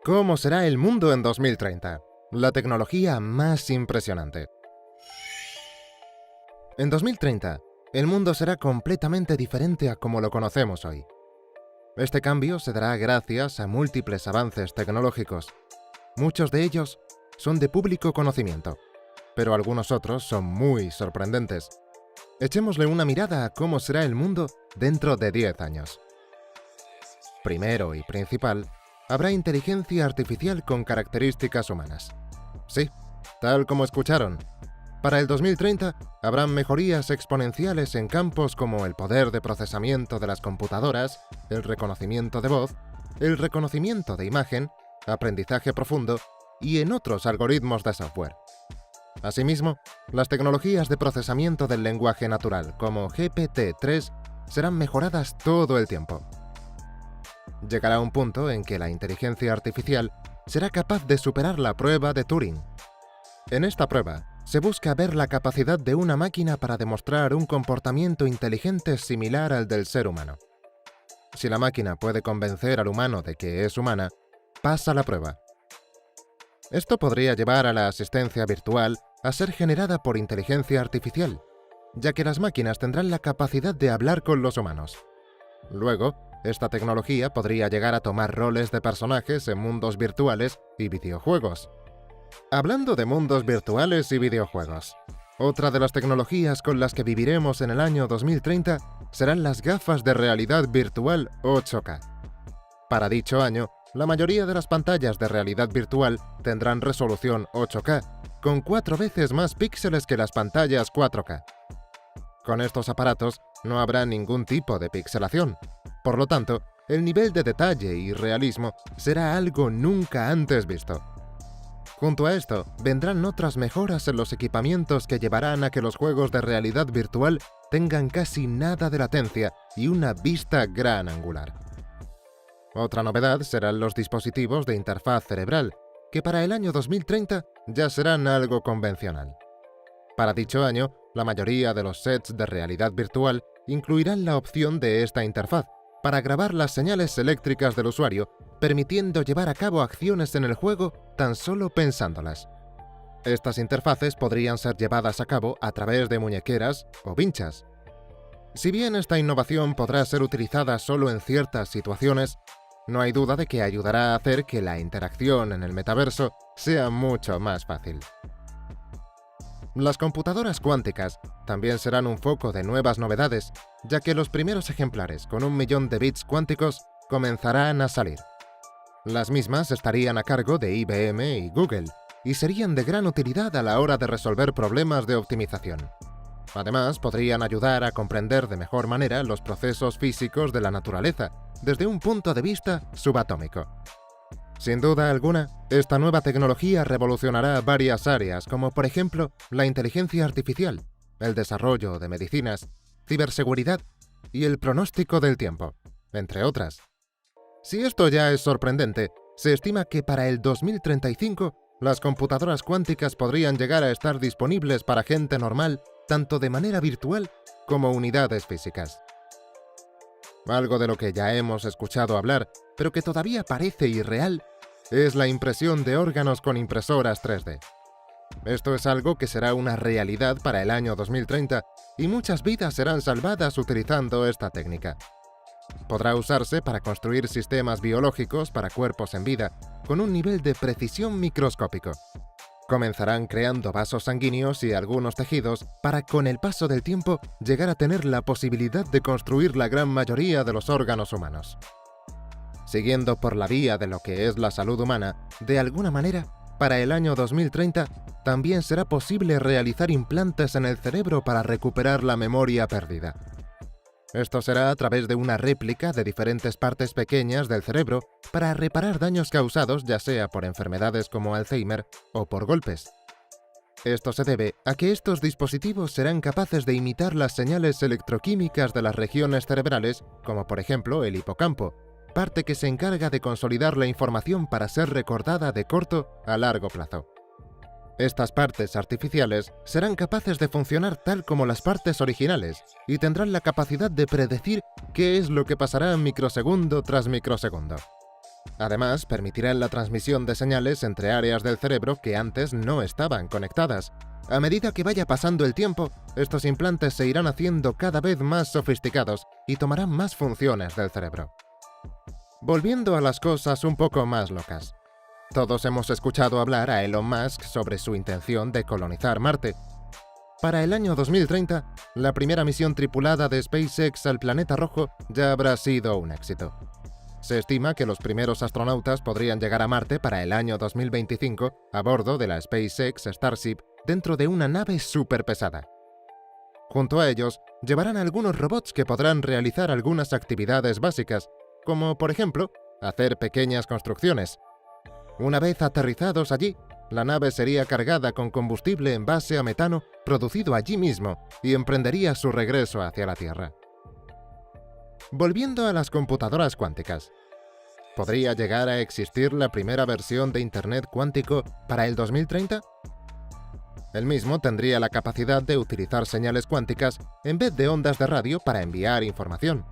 ¿Cómo será el mundo en 2030? La tecnología más impresionante. En 2030, el mundo será completamente diferente a como lo conocemos hoy. Este cambio se dará gracias a múltiples avances tecnológicos. Muchos de ellos son de público conocimiento, pero algunos otros son muy sorprendentes. Echémosle una mirada a cómo será el mundo dentro de 10 años. Primero y principal, habrá inteligencia artificial con características humanas. Sí, tal como escucharon. Para el 2030 habrán mejorías exponenciales en campos como el poder de procesamiento de las computadoras, el reconocimiento de voz, el reconocimiento de imagen, aprendizaje profundo y en otros algoritmos de software. Asimismo, las tecnologías de procesamiento del lenguaje natural como GPT-3 serán mejoradas todo el tiempo. Llegará un punto en que la inteligencia artificial será capaz de superar la prueba de Turing. En esta prueba, se busca ver la capacidad de una máquina para demostrar un comportamiento inteligente similar al del ser humano. Si la máquina puede convencer al humano de que es humana, pasa la prueba. Esto podría llevar a la asistencia virtual a ser generada por inteligencia artificial, ya que las máquinas tendrán la capacidad de hablar con los humanos. Luego, esta tecnología podría llegar a tomar roles de personajes en mundos virtuales y videojuegos. Hablando de mundos virtuales y videojuegos, otra de las tecnologías con las que viviremos en el año 2030 serán las gafas de realidad virtual 8K. Para dicho año, la mayoría de las pantallas de realidad virtual tendrán resolución 8K, con 4 veces más píxeles que las pantallas 4K. Con estos aparatos no habrá ningún tipo de pixelación. Por lo tanto, el nivel de detalle y realismo será algo nunca antes visto. Junto a esto, vendrán otras mejoras en los equipamientos que llevarán a que los juegos de realidad virtual tengan casi nada de latencia y una vista gran angular. Otra novedad serán los dispositivos de interfaz cerebral, que para el año 2030 ya serán algo convencional. Para dicho año, la mayoría de los sets de realidad virtual incluirán la opción de esta interfaz, para grabar las señales eléctricas del usuario, permitiendo llevar a cabo acciones en el juego tan solo pensándolas. Estas interfaces podrían ser llevadas a cabo a través de muñequeras o vinchas. Si bien esta innovación podrá ser utilizada solo en ciertas situaciones, no hay duda de que ayudará a hacer que la interacción en el metaverso sea mucho más fácil. Las computadoras cuánticas también serán un foco de nuevas novedades, ya que los primeros ejemplares con 1.000.000 de bits cuánticos comenzarán a salir. Las mismas estarían a cargo de IBM y Google, y serían de gran utilidad a la hora de resolver problemas de optimización. Además, podrían ayudar a comprender de mejor manera los procesos físicos de la naturaleza, desde un punto de vista subatómico. Sin duda alguna, esta nueva tecnología revolucionará varias áreas, como por ejemplo la inteligencia artificial, el desarrollo de medicinas, ciberseguridad y el pronóstico del tiempo, entre otras. Si esto ya es sorprendente, se estima que para el 2035 las computadoras cuánticas podrían llegar a estar disponibles para gente normal, tanto de manera virtual como unidades físicas. Algo de lo que ya hemos escuchado hablar, pero que todavía parece irreal, es la impresión de órganos con impresoras 3D. Esto es algo que será una realidad para el año 2030 y muchas vidas serán salvadas utilizando esta técnica. Podrá usarse para construir sistemas biológicos para cuerpos en vida, con un nivel de precisión microscópico. Comenzarán creando vasos sanguíneos y algunos tejidos para, con el paso del tiempo, llegar a tener la posibilidad de construir la gran mayoría de los órganos humanos. Siguiendo por la vía de lo que es la salud humana, de alguna manera, para el año 2030 también será posible realizar implantes en el cerebro para recuperar la memoria perdida. Esto será a través de una réplica de diferentes partes pequeñas del cerebro para reparar daños causados ya sea por enfermedades como Alzheimer o por golpes. Esto se debe a que estos dispositivos serán capaces de imitar las señales electroquímicas de las regiones cerebrales, como por ejemplo el hipocampo, parte que se encarga de consolidar la información para ser recordada de corto a largo plazo. Estas partes artificiales serán capaces de funcionar tal como las partes originales y tendrán la capacidad de predecir qué es lo que pasará microsegundo tras microsegundo. Además, permitirán la transmisión de señales entre áreas del cerebro que antes no estaban conectadas. A medida que vaya pasando el tiempo, estos implantes se irán haciendo cada vez más sofisticados y tomarán más funciones del cerebro. Volviendo a las cosas un poco más locas. Todos hemos escuchado hablar a Elon Musk sobre su intención de colonizar Marte. Para el año 2030, la primera misión tripulada de SpaceX al planeta rojo ya habrá sido un éxito. Se estima que los primeros astronautas podrían llegar a Marte para el año 2025 a bordo de la SpaceX Starship dentro de una nave superpesada. Junto a ellos, llevarán algunos robots que podrán realizar algunas actividades básicas, como por ejemplo, hacer pequeñas construcciones. Una vez aterrizados allí, la nave sería cargada con combustible en base a metano producido allí mismo y emprendería su regreso hacia la Tierra. Volviendo a las computadoras cuánticas. ¿Podría llegar a existir la primera versión de Internet cuántico para el 2030? El mismo tendría la capacidad de utilizar señales cuánticas en vez de ondas de radio para enviar información.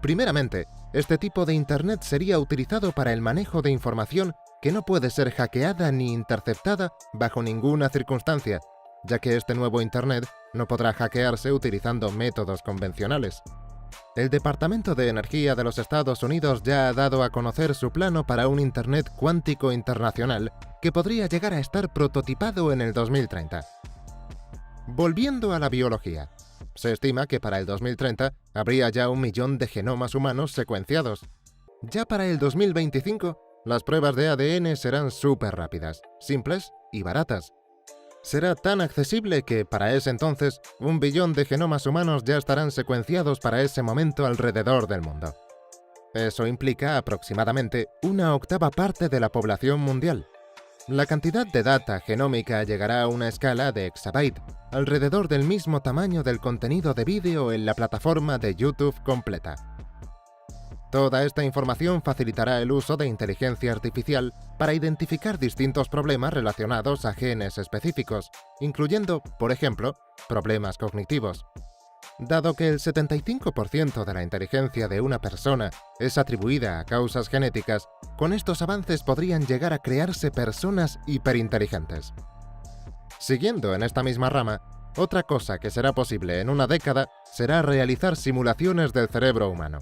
Primeramente, este tipo de Internet sería utilizado para el manejo de información que no puede ser hackeada ni interceptada bajo ninguna circunstancia, ya que este nuevo Internet no podrá hackearse utilizando métodos convencionales. El Departamento de Energía de los Estados Unidos ya ha dado a conocer su plano para un Internet cuántico internacional que podría llegar a estar prototipado en el 2030. Volviendo a la biología. Se estima que para el 2030 habría ya 1 millón de genomas humanos secuenciados. Ya para el 2025, las pruebas de ADN serán súper rápidas, simples y baratas. Será tan accesible que, para ese entonces, 1 billón de genomas humanos ya estarán secuenciados para ese momento alrededor del mundo. Eso implica aproximadamente 1/8 parte de la población mundial. La cantidad de data genómica llegará a una escala de exabyte, alrededor del mismo tamaño del contenido de vídeo en la plataforma de YouTube completa. Toda esta información facilitará el uso de inteligencia artificial para identificar distintos problemas relacionados a genes específicos, incluyendo, por ejemplo, problemas cognitivos. Dado que el 75% de la inteligencia de una persona es atribuida a causas genéticas, con estos avances podrían llegar a crearse personas hiperinteligentes. Siguiendo en esta misma rama, otra cosa que será posible en una década será realizar simulaciones del cerebro humano.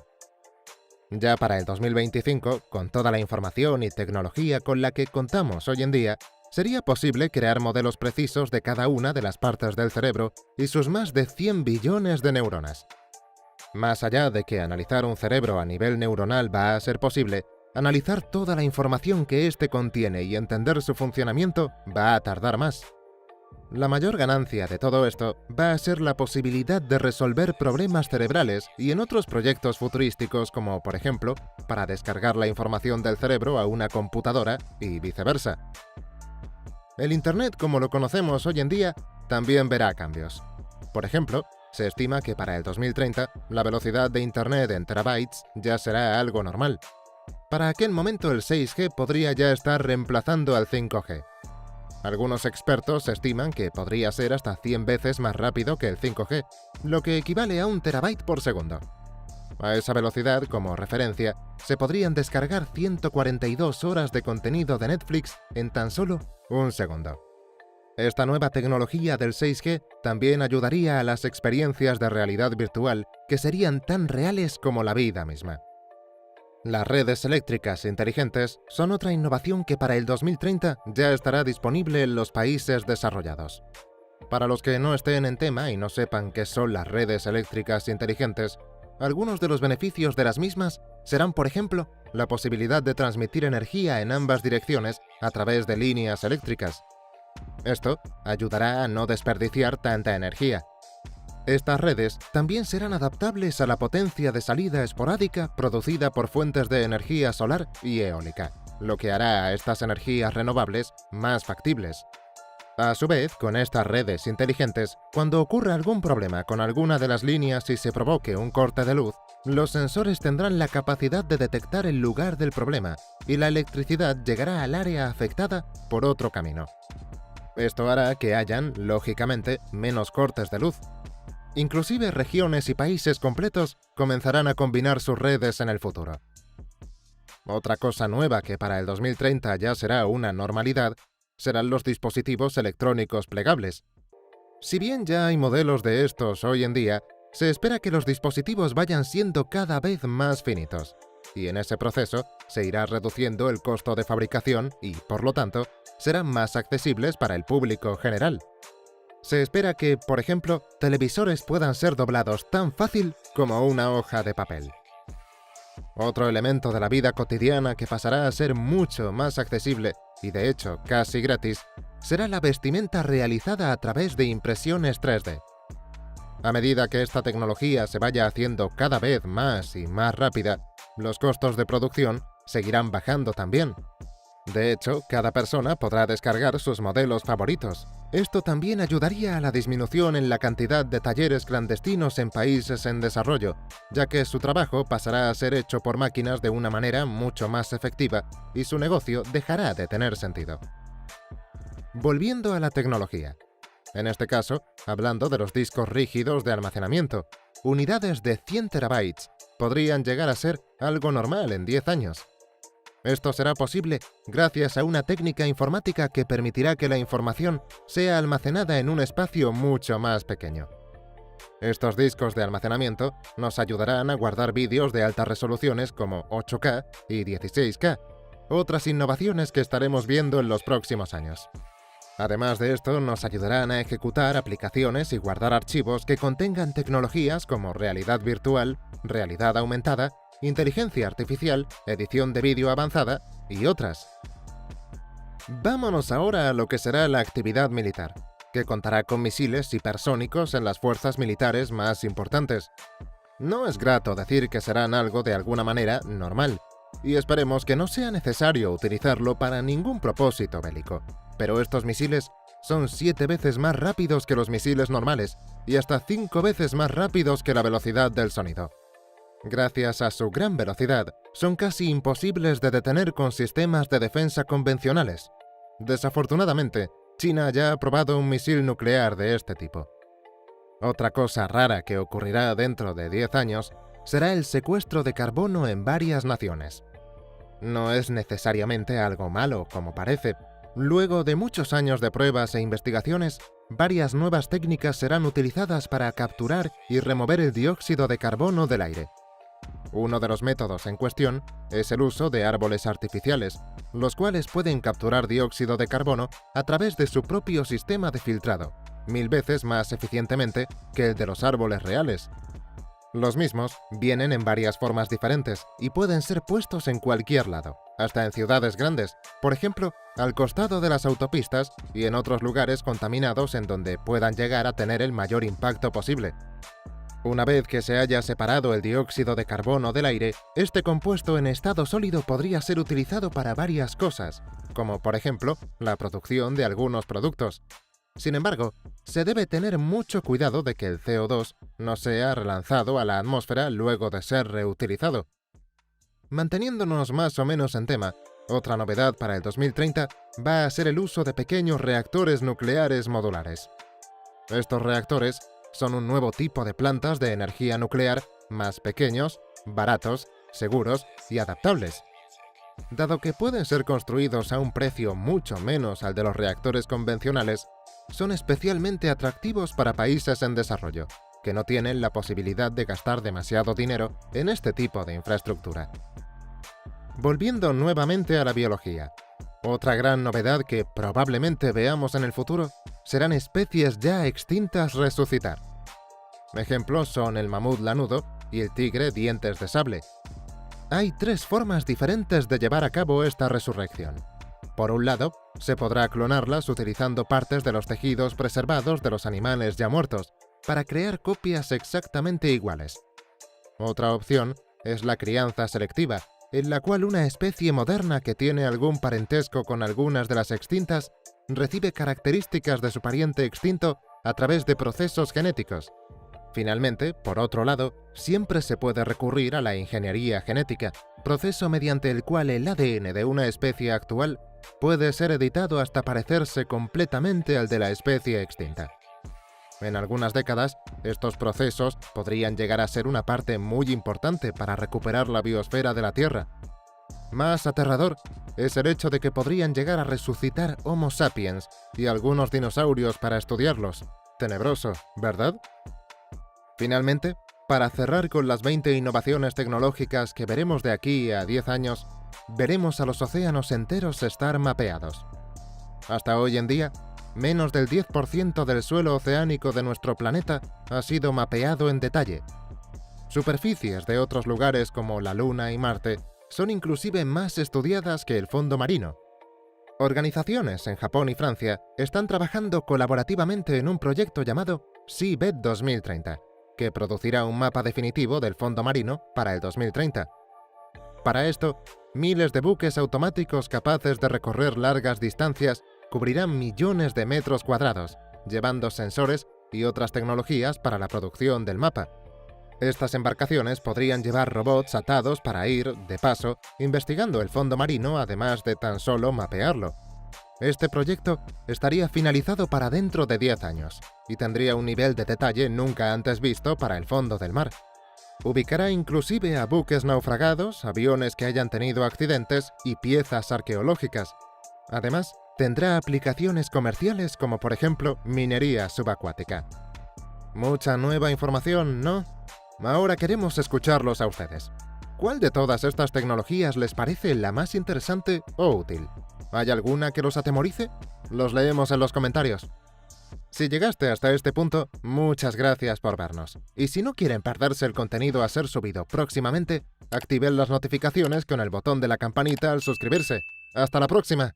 Ya para el 2025, con toda la información y tecnología con la que contamos hoy en día, sería posible crear modelos precisos de cada una de las partes del cerebro y sus más de 100 billones de neuronas. Más allá de que analizar un cerebro a nivel neuronal va a ser posible, analizar toda la información que éste contiene y entender su funcionamiento va a tardar más. La mayor ganancia de todo esto va a ser la posibilidad de resolver problemas cerebrales y en otros proyectos futurísticos como, por ejemplo, para descargar la información del cerebro a una computadora y viceversa. El Internet como lo conocemos hoy en día también verá cambios. Por ejemplo, se estima que para el 2030 la velocidad de Internet en terabytes ya será algo normal. Para aquel momento el 6G podría ya estar reemplazando al 5G. Algunos expertos estiman que podría ser hasta 100 veces más rápido que el 5G, lo que equivale a 1 terabyte por segundo. A esa velocidad, como referencia, se podrían descargar 142 horas de contenido de Netflix en tan solo 1 segundo. Esta nueva tecnología del 6G también ayudaría a las experiencias de realidad virtual que serían tan reales como la vida misma. Las redes eléctricas inteligentes son otra innovación que para el 2030 ya estará disponible en los países desarrollados. Para los que no estén en tema y no sepan qué son las redes eléctricas inteligentes, algunos de los beneficios de las mismas serán, por ejemplo, la posibilidad de transmitir energía en ambas direcciones a través de líneas eléctricas. Esto ayudará a no desperdiciar tanta energía. Estas redes también serán adaptables a la potencia de salida esporádica producida por fuentes de energía solar y eólica, lo que hará a estas energías renovables más factibles. A su vez, con estas redes inteligentes, cuando ocurra algún problema con alguna de las líneas y se provoque un corte de luz, los sensores tendrán la capacidad de detectar el lugar del problema y la electricidad llegará al área afectada por otro camino. Esto hará que hayan, lógicamente, menos cortes de luz. Inclusive regiones y países completos comenzarán a combinar sus redes en el futuro. Otra cosa nueva que para el 2030 ya será una normalidad serán los dispositivos electrónicos plegables. Si bien ya hay modelos de estos hoy en día, se espera que los dispositivos vayan siendo cada vez más finitos, y en ese proceso se irá reduciendo el costo de fabricación y, por lo tanto, serán más accesibles para el público general. Se espera que, por ejemplo, televisores puedan ser doblados tan fácil como una hoja de papel. Otro elemento de la vida cotidiana que pasará a ser mucho más accesible y de hecho casi gratis será la vestimenta realizada a través de impresiones 3D. A medida que esta tecnología se vaya haciendo cada vez más y más rápida, los costos de producción seguirán bajando también. De hecho, cada persona podrá descargar sus modelos favoritos. Esto también ayudaría a la disminución en la cantidad de talleres clandestinos en países en desarrollo, ya que su trabajo pasará a ser hecho por máquinas de una manera mucho más efectiva y su negocio dejará de tener sentido. Volviendo a la tecnología. En este caso, hablando de los discos rígidos de almacenamiento, unidades de 100 terabytes podrían llegar a ser algo normal en 10 años. Esto será posible gracias a una técnica informática que permitirá que la información sea almacenada en un espacio mucho más pequeño. Estos discos de almacenamiento nos ayudarán a guardar vídeos de altas resoluciones como 8K y 16K, otras innovaciones que estaremos viendo en los próximos años. Además de esto, nos ayudarán a ejecutar aplicaciones y guardar archivos que contengan tecnologías como realidad virtual, realidad aumentada, inteligencia artificial, edición de vídeo avanzada y otras. Vámonos ahora a lo que será la actividad militar, que contará con misiles hipersónicos en las fuerzas militares más importantes. No es grato decir que serán algo de alguna manera normal, y esperemos que no sea necesario utilizarlo para ningún propósito bélico. Pero estos misiles son 7 veces más rápidos que los misiles normales y hasta 5 veces más rápidos que la velocidad del sonido. Gracias a su gran velocidad, son casi imposibles de detener con sistemas de defensa convencionales. Desafortunadamente, China ya ha probado un misil nuclear de este tipo. Otra cosa rara que ocurrirá dentro de 10 años será el secuestro de carbono en varias naciones. No es necesariamente algo malo, como parece. Luego de muchos años de pruebas e investigaciones, varias nuevas técnicas serán utilizadas para capturar y remover el dióxido de carbono del aire. Uno de los métodos en cuestión es el uso de árboles artificiales, los cuales pueden capturar dióxido de carbono a través de su propio sistema de filtrado, 1000 veces más eficientemente que el de los árboles reales. Los mismos vienen en varias formas diferentes y pueden ser puestos en cualquier lado, hasta en ciudades grandes, por ejemplo, al costado de las autopistas y en otros lugares contaminados en donde puedan llegar a tener el mayor impacto posible. Una vez que se haya separado el dióxido de carbono del aire, este compuesto en estado sólido podría ser utilizado para varias cosas, como por ejemplo la producción de algunos productos. Sin embargo, se debe tener mucho cuidado de que el CO2 no sea relanzado a la atmósfera luego de ser reutilizado. Manteniéndonos más o menos en tema, otra novedad para el 2030 va a ser el uso de pequeños reactores nucleares modulares. Estos reactores son un nuevo tipo de plantas de energía nuclear más pequeños, baratos, seguros y adaptables. Dado que pueden ser construidos a un precio mucho menos al de los reactores convencionales, son especialmente atractivos para países en desarrollo, que no tienen la posibilidad de gastar demasiado dinero en este tipo de infraestructura. Volviendo nuevamente a la biología, otra gran novedad que probablemente veamos en el futuro serán especies ya extintas resucitar. Ejemplos son el mamut lanudo y el tigre dientes de sable. Hay 3 formas diferentes de llevar a cabo esta resurrección. Por un lado, se podrá clonarlas utilizando partes de los tejidos preservados de los animales ya muertos, para crear copias exactamente iguales. Otra opción es la crianza selectiva, en la cual una especie moderna que tiene algún parentesco con algunas de las extintas recibe características de su pariente extinto a través de procesos genéticos. Finalmente, por otro lado, siempre se puede recurrir a la ingeniería genética, proceso mediante el cual el ADN de una especie actual puede ser editado hasta parecerse completamente al de la especie extinta. En algunas décadas, estos procesos podrían llegar a ser una parte muy importante para recuperar la biosfera de la Tierra. Más aterrador es el hecho de que podrían llegar a resucitar Homo sapiens y algunos dinosaurios para estudiarlos. Tenebroso, ¿verdad? Finalmente, para cerrar con las 20 innovaciones tecnológicas que veremos de aquí a 10 años, veremos a los océanos enteros estar mapeados. Hasta hoy en día, menos del 10% del suelo oceánico de nuestro planeta ha sido mapeado en detalle. Superficies de otros lugares como la Luna y Marte son inclusive más estudiadas que el fondo marino. Organizaciones en Japón y Francia están trabajando colaborativamente en un proyecto llamado Seabed 2030, que producirá un mapa definitivo del fondo marino para el 2030. Para esto, miles de buques automáticos capaces de recorrer largas distancias cubrirán millones de metros cuadrados, llevando sensores y otras tecnologías para la producción del mapa. Estas embarcaciones podrían llevar robots atados para ir, de paso, investigando el fondo marino además de tan solo mapearlo. Este proyecto estaría finalizado para dentro de 10 años y tendría un nivel de detalle nunca antes visto para el fondo del mar. Ubicará inclusive a buques naufragados, aviones que hayan tenido accidentes y piezas arqueológicas. Además, tendrá aplicaciones comerciales como por ejemplo minería subacuática. Mucha nueva información, ¿no? Ahora queremos escucharlos a ustedes. ¿Cuál de todas estas tecnologías les parece la más interesante o útil? ¿Hay alguna que los atemorice? Los leemos en los comentarios. Si llegaste hasta este punto, muchas gracias por vernos. Y si no quieren perderse el contenido a ser subido próximamente, activen las notificaciones con el botón de la campanita al suscribirse. ¡Hasta la próxima!